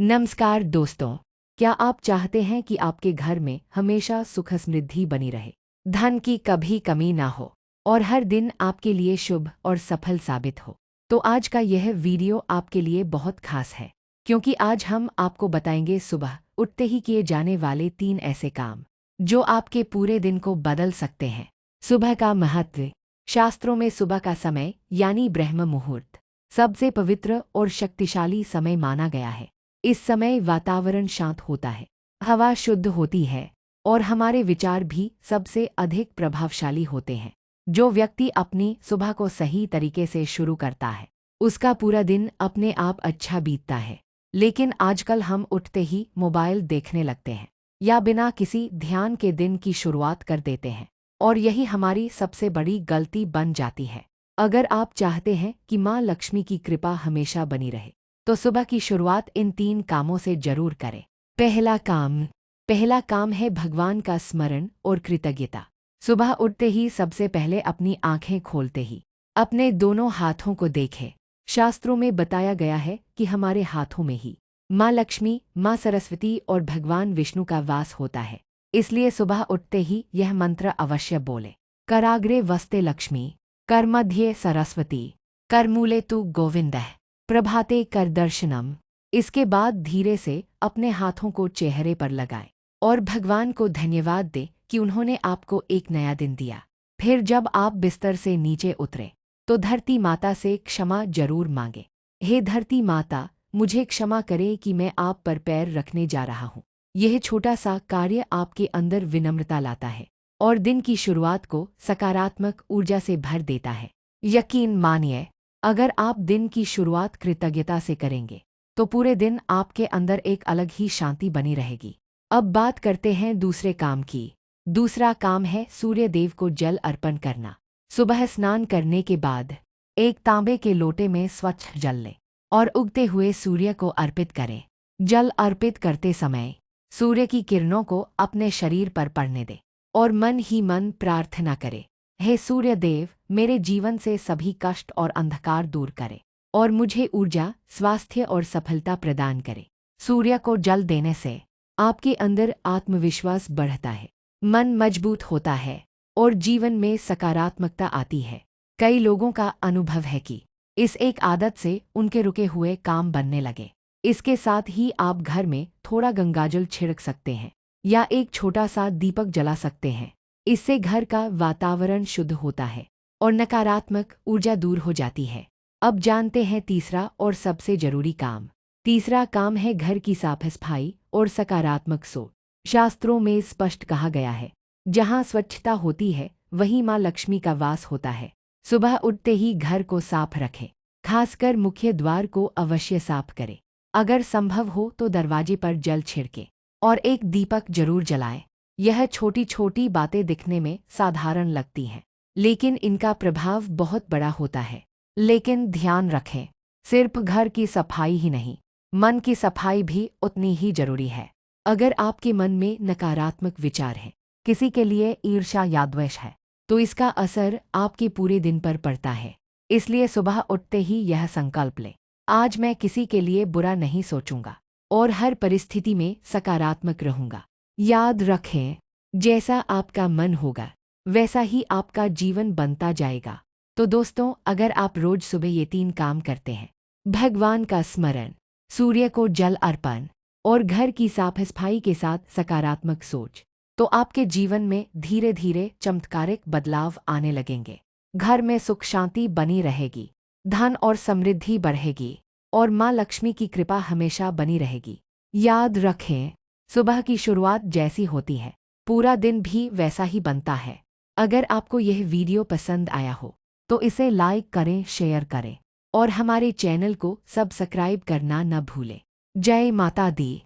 नमस्कार दोस्तों, क्या आप चाहते हैं कि आपके घर में हमेशा सुख समृद्धि बनी रहे, धन की कभी कमी ना हो और हर दिन आपके लिए शुभ और सफल साबित हो? तो आज का यह वीडियो आपके लिए बहुत खास है, क्योंकि आज हम आपको बताएंगे सुबह उठते ही किए जाने वाले 3 ऐसे काम जो आपके पूरे दिन को बदल सकते हैं। सुबह का महत्व। शास्त्रों में सुबह का समय यानी ब्रह्म मुहूर्त सबसे पवित्र और शक्तिशाली समय माना गया है। इस समय वातावरण शांत होता है, हवा शुद्ध होती है और हमारे विचार भी सबसे अधिक प्रभावशाली होते हैं। जो व्यक्ति अपनी सुबह को सही तरीके से शुरू करता है, उसका पूरा दिन अपने आप अच्छा बीतता है। लेकिन आजकल हम उठते ही मोबाइल देखने लगते हैं या बिना किसी ध्यान के दिन की शुरुआत कर देते हैं, और यही हमारी सबसे बड़ी गलती बन जाती है। अगर आप चाहते हैं कि माँ लक्ष्मी की कृपा हमेशा बनी रहे, तो सुबह की शुरुआत इन 3 कामों से जरूर करें। पहला काम है भगवान का स्मरण और कृतज्ञता। सुबह उठते ही सबसे पहले अपनी आंखें खोलते ही अपने दोनों हाथों को देखें। शास्त्रों में बताया गया है कि हमारे हाथों में ही माँ लक्ष्मी, माँ सरस्वती और भगवान विष्णु का वास होता है। इसलिए सुबह उठते ही यह मंत्र अवश्य बोले। कराग्रे वस्ते लक्ष्मी, कर मध्ये सरस्वती, करमूले तु गोविंदः, प्रभाते कर दर्शनम। इसके बाद धीरे से अपने हाथों को चेहरे पर लगाएं और भगवान को धन्यवाद दें कि उन्होंने आपको एक नया दिन दिया। फिर जब आप बिस्तर से नीचे उतरे तो धरती माता से क्षमा जरूर मांगे। हे धरती माता, मुझे क्षमा करें कि मैं आप पर पैर रखने जा रहा हूँ। यह छोटा सा कार्य आपके अंदर विनम्रता लाता है और दिन की शुरुआत को सकारात्मक ऊर्जा से भर देता है। यकीन मानिए, अगर आप दिन की शुरुआत कृतज्ञता से करेंगे तो पूरे दिन आपके अंदर एक अलग ही शांति बनी रहेगी। अब बात करते हैं दूसरे काम की। दूसरा काम है सूर्य देव को जल अर्पण करना। सुबह स्नान करने के बाद एक तांबे के लोटे में स्वच्छ जल लें और उगते हुए सूर्य को अर्पित करें। जल अर्पित करते समय सूर्य की किरणों को अपने शरीर पर पड़ने दें और मन ही मन प्रार्थना करें, हे सूर्य देव, मेरे जीवन से सभी कष्ट और अंधकार दूर करें और मुझे ऊर्जा, स्वास्थ्य और सफलता प्रदान करें। सूर्य को जल देने से आपके अंदर आत्मविश्वास बढ़ता है, मन मजबूत होता है और जीवन में सकारात्मकता आती है। कई लोगों का अनुभव है कि इस एक आदत से उनके रुके हुए काम बनने लगे। इसके साथ ही आप घर में थोड़ा गंगाजल छिड़क सकते हैं या एक छोटा सा दीपक जला सकते हैं। इससे घर का वातावरण शुद्ध होता है और नकारात्मक ऊर्जा दूर हो जाती है। अब जानते हैं तीसरा और सबसे जरूरी काम। तीसरा काम है घर की साफ सफाई और सकारात्मक सोच। शास्त्रों में स्पष्ट कहा गया है, जहाँ स्वच्छता होती है वहीं माँ लक्ष्मी का वास होता है। सुबह उठते ही घर को साफ रखें, खासकर मुख्य द्वार को अवश्य साफ करें। अगर संभव हो तो दरवाजे पर जल छिड़के और एक दीपक जरूर जलाएं। यह छोटी छोटी बातें दिखने में साधारण लगती हैं, लेकिन इनका प्रभाव बहुत बड़ा होता है। लेकिन ध्यान रखें, सिर्फ घर की सफाई ही नहीं, मन की सफाई भी उतनी ही जरूरी है। अगर आपके मन में नकारात्मक विचार हैं, किसी के लिए ईर्ष्या या द्वेष है, तो इसका असर आपके पूरे दिन पर पड़ता है। इसलिए सुबह उठते ही यह संकल्प लें, आज मैं किसी के लिए बुरा नहीं सोचूंगा और हर परिस्थिति में सकारात्मक रहूंगा। याद रखें, जैसा आपका मन होगा वैसा ही आपका जीवन बनता जाएगा। तो दोस्तों, अगर आप रोज सुबह ये 3 काम करते हैं, भगवान का स्मरण, सूर्य को जल अर्पण और घर की साफ सफाई के साथ सकारात्मक सोच, तो आपके जीवन में धीरे धीरे चमत्कारिक बदलाव आने लगेंगे। घर में सुख शांति बनी रहेगी, धन और समृद्धि बढ़ेगी और माँ लक्ष्मी की कृपा हमेशा बनी रहेगी। याद रखें, सुबह की शुरुआत जैसी होती है, पूरा दिन भी वैसा ही बनता है। अगर आपको यह वीडियो पसंद आया हो तो इसे लाइक करें, शेयर करें और हमारे चैनल को सब्सक्राइब करना न भूलें। जय माता दी।